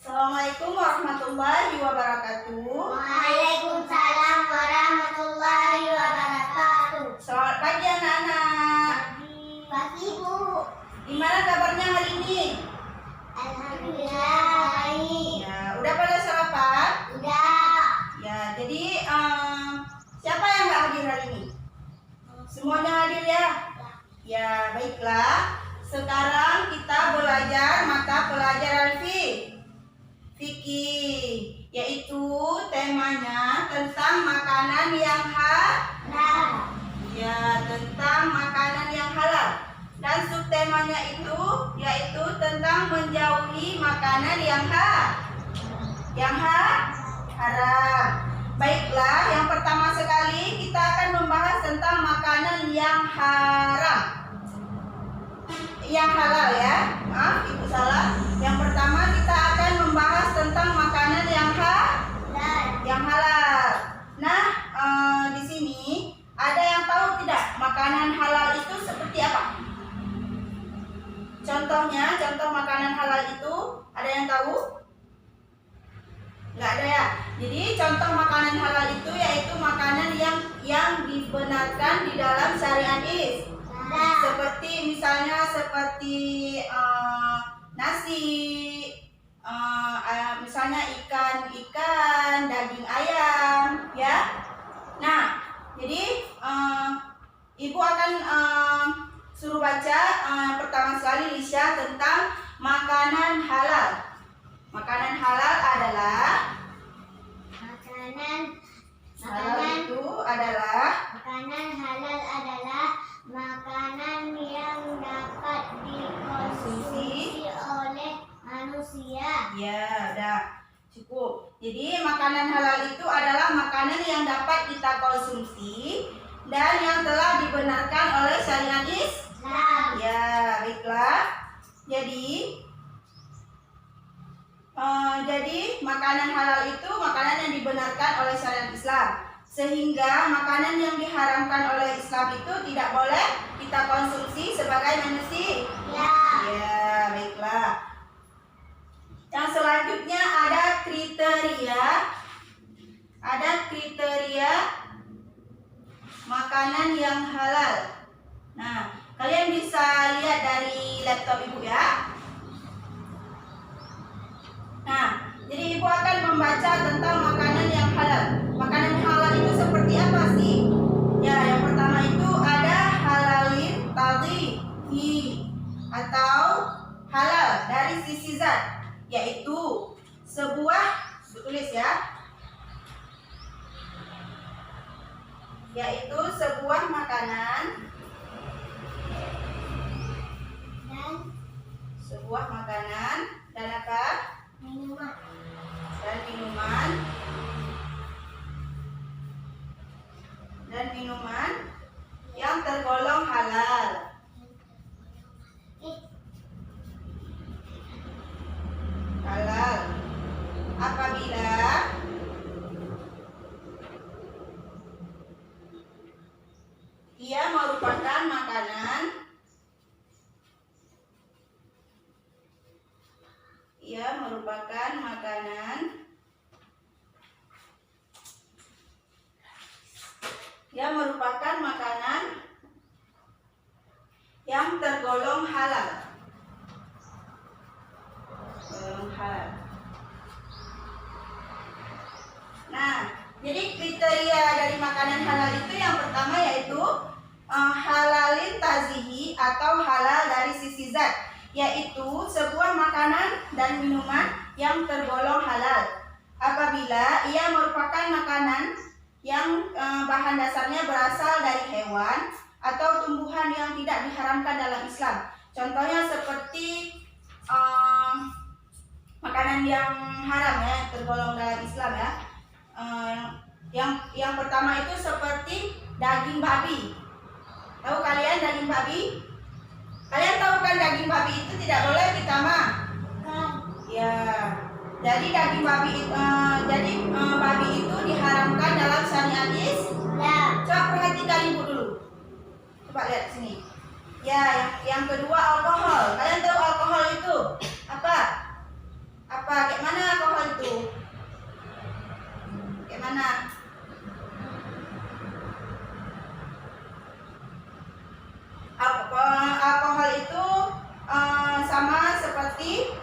Assalamualaikum warahmatullahi wabarakatuh. Waalaikumsalam warahmatullahi wabarakatuh. Selamat pagi anak-anak. Pagi Bu. Gimana kabarnya hari ini? Alhamdulillah baik. Ya, udah pada sarapan? Udah. Ya, jadi siapa yang nggak hadir hari ini? Semuanya hadir ya? Ya, baiklah. Sekarang kita belajar mata pelajaran fikih, yaitu temanya tentang makanan yang halal. Ya, tentang makanan yang halal. Dan subtemanya itu yaitu tentang menjauhi makanan yang haram. Baiklah, yang pertama sekali kita akan membahas tentang makanan yang haram. Yang halal ya. Maaf, Ibu salah. Yang pertama kita akan membahas tentang makanan yang halal. Nah, di sini ada yang tahu tidak makanan halal itu seperti apa? Contohnya, contoh makanan halal itu ada yang tahu? Nggak ada ya. Jadi contoh makanan halal itu yaitu makanan yang dibenarkan di dalam syariat Islam. Seperti misalnya nasi, misalnya ikan, daging ayam, ya. Nah, jadi Ibu akan suruh baca pertama sekali Lisha tentang makanan halal. Makanan halal adalah makanan yang dapat dikonsumsi oleh manusia. Ya, udah cukup. Jadi makanan halal itu adalah makanan yang dapat kita konsumsi dan yang telah dibenarkan oleh syariat Islam. Ya, baiklah. Jadi makanan halal itu makanan yang dibenarkan oleh syariat Islam. Sehingga makanan yang diharamkan oleh Islam itu tidak boleh kita konsumsi sebagai manusia. Ya, baiklah. Yang selanjutnya ada kriteria makanan yang halal. Nah, kalian bisa lihat dari laptop Ibu ya. Nah, jadi Ibu akan membaca tentang makanan yang halal. Makanan yang halal itu seperti apa sih? Ya, yang pertama itu ada halalin tadhihi atau halal dari sisi zat, yaitu sebuah makanan dan apa? Minuman yang tergolong halal. Apabila ia merupakan makanan yang tergolong halal. Nah, jadi kriteria dari makanan halal itu yang pertama yaitu halalin tazihi atau halal dari sisi zat, yaitu sebuah makanan dan minuman yang tergolong halal apabila ia merupakan makanan yang bahan dasarnya berasal dari hewan atau tumbuhan yang tidak diharamkan dalam Islam. Contohnya seperti makanan yang haram ya, tergolong dalam Islam ya. Yang pertama itu seperti daging babi. Tahu kalian daging babi? Kalian tahu kan daging babi itu tidak boleh kita makan? Ya. Jadi daging babi babi itu diharamkan dalam syariat Islam. Coba perhatikan Ibu dulu. Coba lihat sini. Ya, yang kedua alkohol. Kalian tahu alkohol itu apa? Kayak mana mana? Alkohol itu sama seperti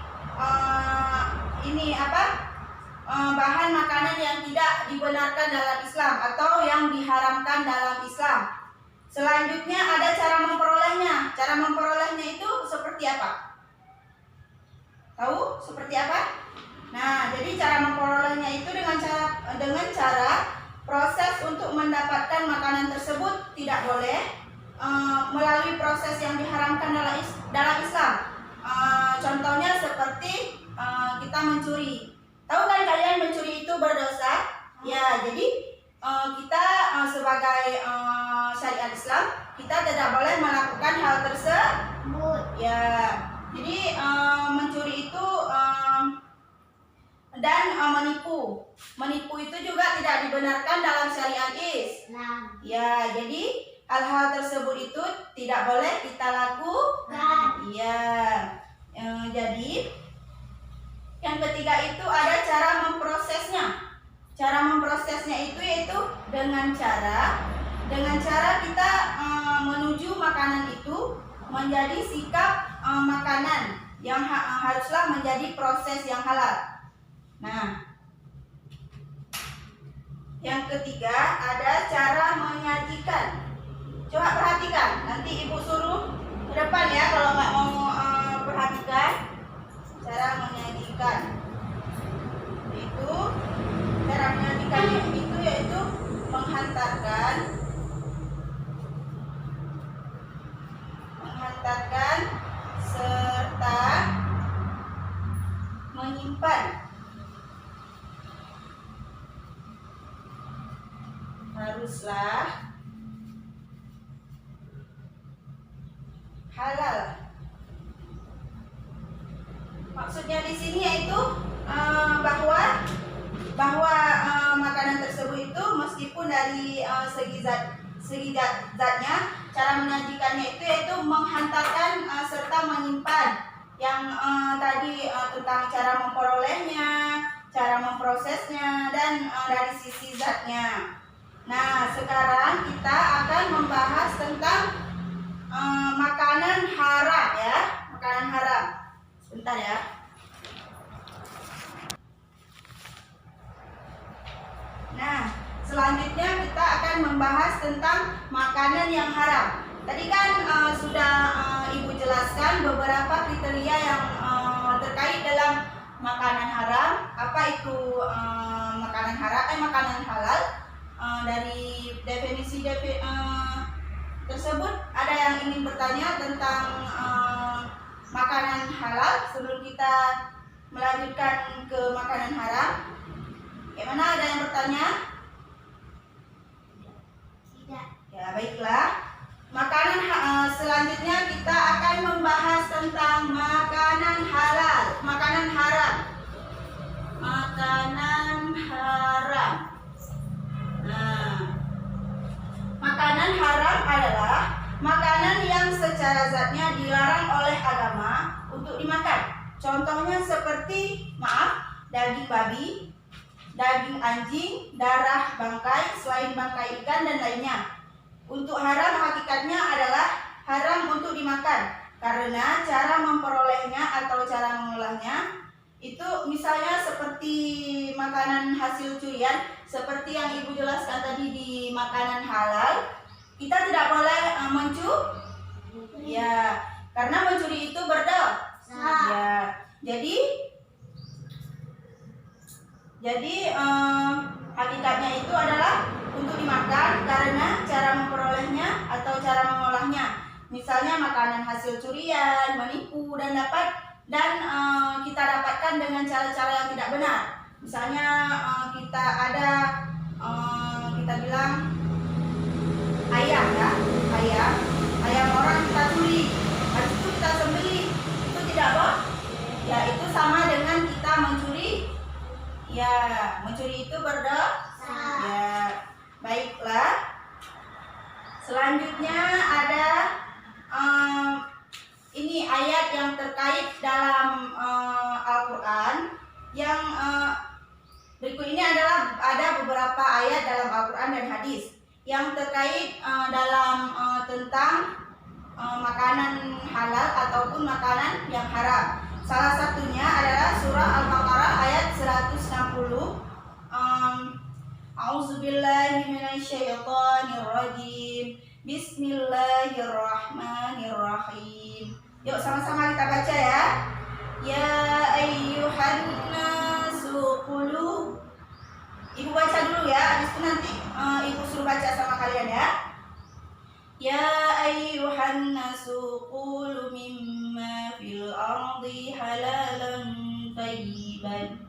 bahan makanan yang tidak dibenarkan dalam Islam atau yang diharamkan dalam Islam. Selanjutnya ada cara memperolehnya. Cara memperolehnya itu seperti apa? Tahu seperti apa? Nah, jadi cara memperolehnya itu dengan cara proses untuk mendapatkan makanan tersebut tidak boleh melalui proses yang diharamkan dalam Islam. Contohnya seperti kita mencuri. Tahu kan kalian mencuri itu berdosa? Ya, jadi kita sebagai syariat Islam kita tidak boleh melakukan hal tersebut. Ya, jadi mencuri itu dan menipu itu juga tidak dibenarkan dalam syariat Islam. Ya, jadi hal-hal tersebut itu tidak boleh kita lakukan. Ya, jadi yang ketiga itu ada cara memprosesnya. Cara memprosesnya itu yaitu dengan cara kita menuju makanan itu menjadi sikap makanan yang haruslah menjadi proses yang halal. Nah, yang ketiga ada cara menyajikan. Coba perhatikan, nanti ibu suruh ke depan ya kalau nggak mau perhatikan cara menyajikan. Itu cara menyajikannya itu yaitu menghantarkan serta menyimpan. Haruslah halal. Maksudnya di sini yaitu bahwa makanan tersebut itu meskipun dari segi zatnya, cara menyajikannya itu yaitu menghantarkan serta menyimpan. Yang tadi tentang cara memperolehnya, cara memprosesnya, dan dari sisi zatnya. Nah, sekarang kita akan membahas tentang makanan haram ya, makanan haram. Sebentar ya. Nah, selanjutnya kita akan membahas tentang makanan yang haram. Tadi kan sudah ibu jelaskan beberapa kriteria yang terkait dalam makanan haram. Apa itu makanan haram? Makanan halal. Dari definisi tersebut ada yang ingin bertanya tentang makanan halal sebelum kita melanjutkan ke makanan haram. Bagaimana, ada yang bertanya? Tidak. Ya, baiklah. Makanan selanjutnya kita akan membahas tentang makanan halal, makanan haram. Makanan haram. Nah, makanan haram adalah makanan yang secara zatnya dilarang oleh agama untuk dimakan. Contohnya seperti, daging babi, daging anjing, darah bangkai, selain bangkai ikan dan lainnya. Untuk haram hakikatnya adalah haram untuk dimakan karena cara memperolehnya atau cara mengolahnya itu misalnya seperti makanan hasil curian, seperti yang ibu jelaskan tadi di makanan halal, kita tidak boleh mencuri. Ya, karena mencuri itu berdosa. Ya, jadi hakikatnya itu adalah untuk dimakan karena cara memperolehnya atau cara mengolahnya. Misalnya makanan hasil curian, menipu dan kita dapatkan dengan cara-cara yang tidak benar. Misalnya kita bilang ayam ya, ayam orang kita curi, habis itu kita sembelih, itu tidak boleh. Ya, itu sama dengan kita mencuri. Ya, mencuri itu berdosa. Ya, baiklah. Selanjutnya ada ini ayat yang terkait dalam Al-Quran yang berikut ini adalah ada beberapa Al-Quran dan hadis yang terkait dalam tentang makanan halal ataupun makanan yang haram. Salah satunya adalah surah Al-Baqarah ayat 160. A'udzubillahi minasyaitonirrajim. Bismillahirrahmanirrahim. Yuk sama-sama kita baca ya. Ya ayyuhan nasu qulu. Ibu baca dulu ya, habis itu nanti ibu suruh baca sama kalian ya. Ya ayyuhan nasu qulu mimma fil ardi halalan thayyiban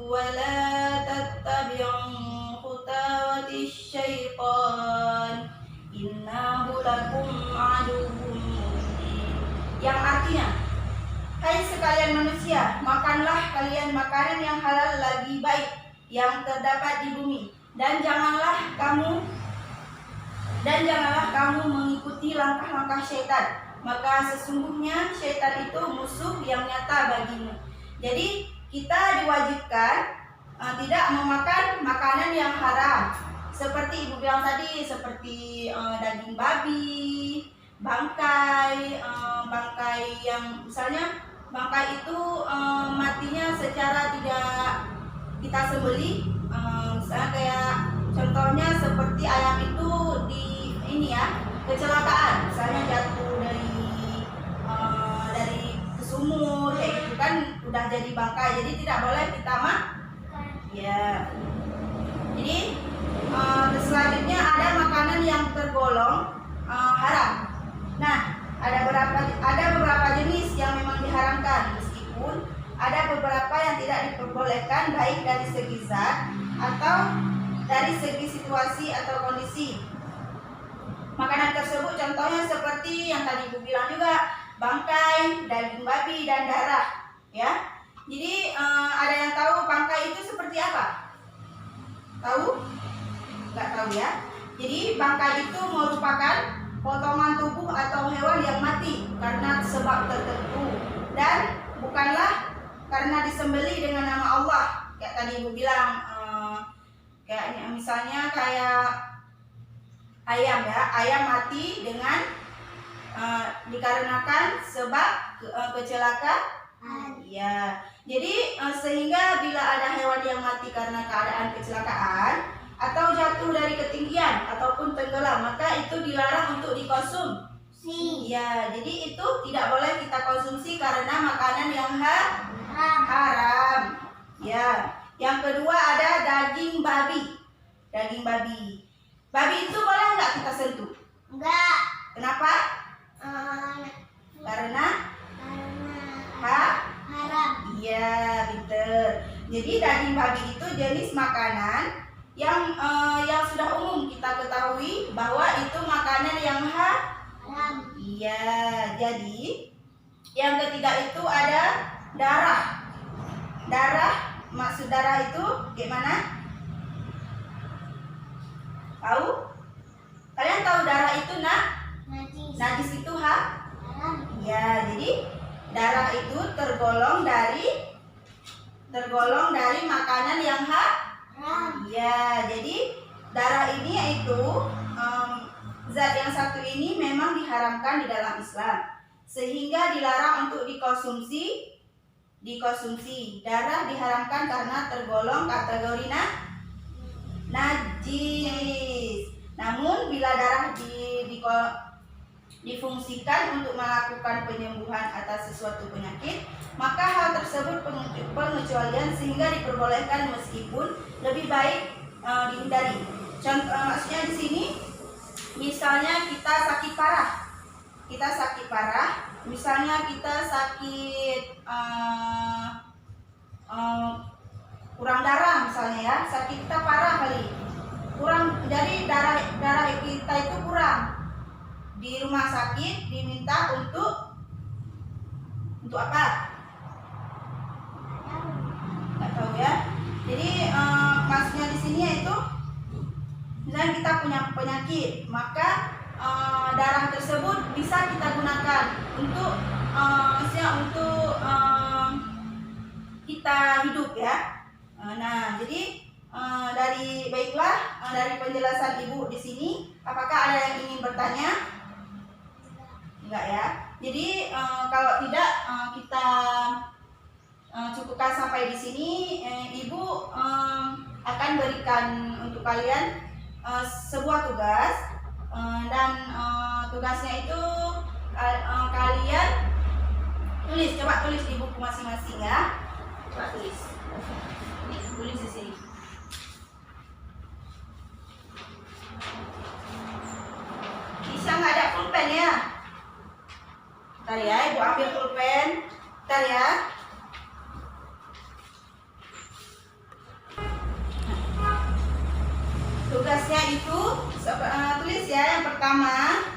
wa la tattabi'u khutuwatis syaitan innahu lakum aduwwun mubin. Yang artinya, hai sekalian manusia, makanlah kalian makanan yang halal lagi baik yang terdapat di bumi, dan janganlah kamu mengikuti langkah-langkah syaitan, maka sesungguhnya syaitan itu musuh yang nyata bagimu. Jadi kita diwajibkan tidak memakan makanan yang haram, seperti ibu bilang tadi, seperti daging babi, bangkai yang misalnya bangkai itu matinya secara tidak kita sembelih, misalnya kayak contohnya seperti ayam itu di ini ya, kecelakaan, misalnya jatuh dari ke sumur kayak gitu kan, udah jadi bangkai, jadi tidak boleh kita ya. Jadi selanjutnya ada makanan yang tergolong haram. Nah, ada beberapa jenis yang memang diharamkan, meskipun ada beberapa yang tidak diperbolehkan, baik dari segi zat atau dari segi situasi atau kondisi. Makanan tersebut contohnya seperti yang tadi Ibu bilang juga, bangkai, daging babi, dan darah ya. Jadi ada yang tahu bangkai itu seperti apa? Tahu? Nggak tahu ya. Jadi bangkai itu merupakan potongan tubuh atau hewan yang mati karena sebab tertentu, dan bukanlah karena disembelih dengan nama Allah. Kayak tadi Ibu bilang, kayak misalnya kayak ayam ya, ayam mati dengan dikarenakan sebab kecelakaan. Ya, jadi sehingga bila ada hewan yang mati karena keadaan kecelakaan atau jatuh dari ketinggian ataupun tenggelam, maka itu dilarang untuk dikonsumsi. Ya, jadi itu tidak boleh kita konsumsi karena makanan yang haram. Ya, yang kedua ada daging babi. Daging babi. Babi itu boleh nggak kita sentuh? Enggak. Kenapa? Karena haram. Iya, betul. Jadi daging babi itu jenis makanan yang sudah umum kita ketahui bahwa itu makanan yang haram. Iya, jadi yang ketiga itu ada darah. Maksud darah itu gimana? Tahu? Kalian tahu darah itu najis itu haram. Ya, jadi darah itu tergolong dari makanan yang haram. Ya, jadi darah ini yaitu zat yang satu ini memang diharamkan di dalam Islam, sehingga dilarang untuk dikonsumsi. Darah diharamkan karena tergolong kategori najis. Namun bila darah difungsikan untuk melakukan penyembuhan atas sesuatu penyakit, maka hal tersebut pengecualian sehingga diperbolehkan meskipun lebih baik dihindari. Contoh maksudnya di sini, misalnya kita sakit parah, misalnya kita sakit kurang darah misalnya ya, sakit kita parah kali, dari darah kita itu kurang, di rumah sakit diminta untuk apa? Nggak tahu ya. Jadi maksudnya di sini yaitu misalnya kita punya penyakit, maka darah tersebut bisa kita gunakan untuk kita hidup ya. Nah, jadi dari penjelasan Ibu di sini, apakah ada yang ingin bertanya? Enggak ya. Jadi kalau tidak kita cukupkan sampai di sini. Ibu akan berikan untuk kalian sebuah tugas dan tugasnya itu kalian coba tulis di buku masing-masing ya. Coba tulis. Ini tulis di sini. Bisa nggak ada pulpen ya? Bentar ya, Ibu ambil pulpen. Bentar ya. Tugasnya itu tulis ya, yang pertama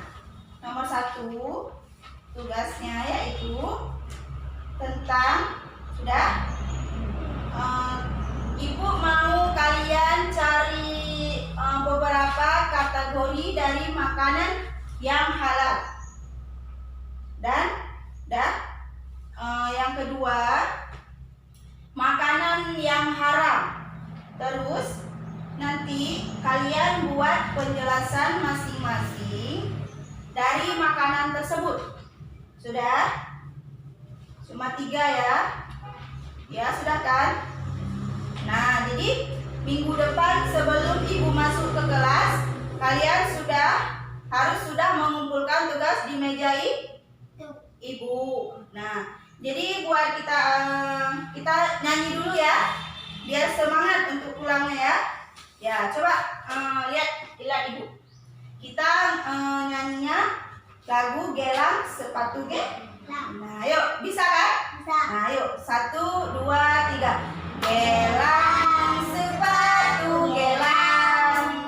nomor 1 tugasnya yaitu tentang Ibu mau kalian cari beberapa kategori dari makanan yang halal dan yang kedua makanan yang haram. Terus nanti kalian buat penjelasan masing-masing dari makanan tersebut. Sudah? Cuma 3 ya? Ya, sudah kan? Nah, jadi minggu depan sebelum Ibu masuk ke kelas, kalian harus sudah mengumpulkan tugas di meja Ibu. Nah, jadi buat kita nyanyi dulu ya, biar semangat untuk pulangnya ya. Ya, coba lihat Ibu. Kita nyanyinya lagu Gelang Sepatu Gelang. Nah, yuk, bisa kan? Bisa. Nah, yuk, 1, 2, 3. Gelang sepatu gelang,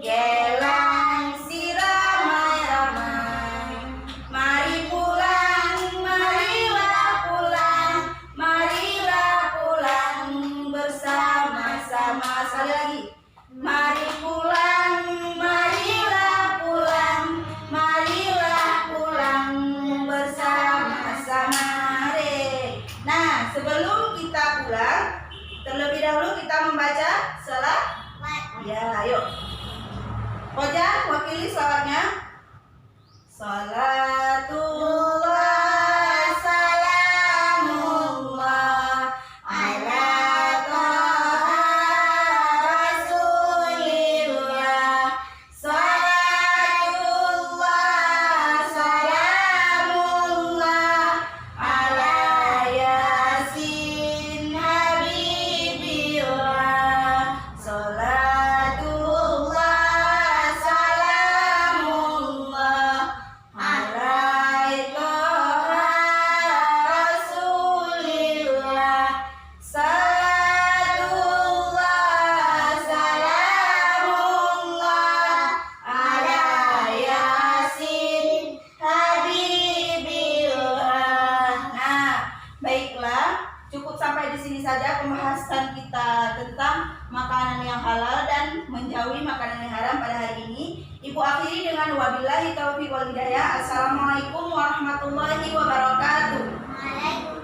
gelang si ramai-ramai. Mari pulang, marilah pulang, marilah pulang bersama-sama. Sekali lagi. Mari pulang, marilah pulang, marilah pulang bersama-sama. Nah, sebelum kita pulang, terlebih dahulu kita membaca selawat. Ya, ayo. Koja, wakili selawatnya. Salatullah, salamullah, ala toha rasulillah. Salatullah, salamullah, ala yasin habibillah. Salatullah, salamullah, ala toha rasulillah. Salatullah, salamullah, ala yasin habibillah. Nah, baiklah, cukup sampai di sini saja pembahasan kita tentang makanan yang halal dan menjauhi makanan yang haram pada hari ini. Ibu akhiri dengan wabillahi taufiq wal hidayah. Assalamualaikum warahmatullahi wabarakatuh. Waalaikumsalam.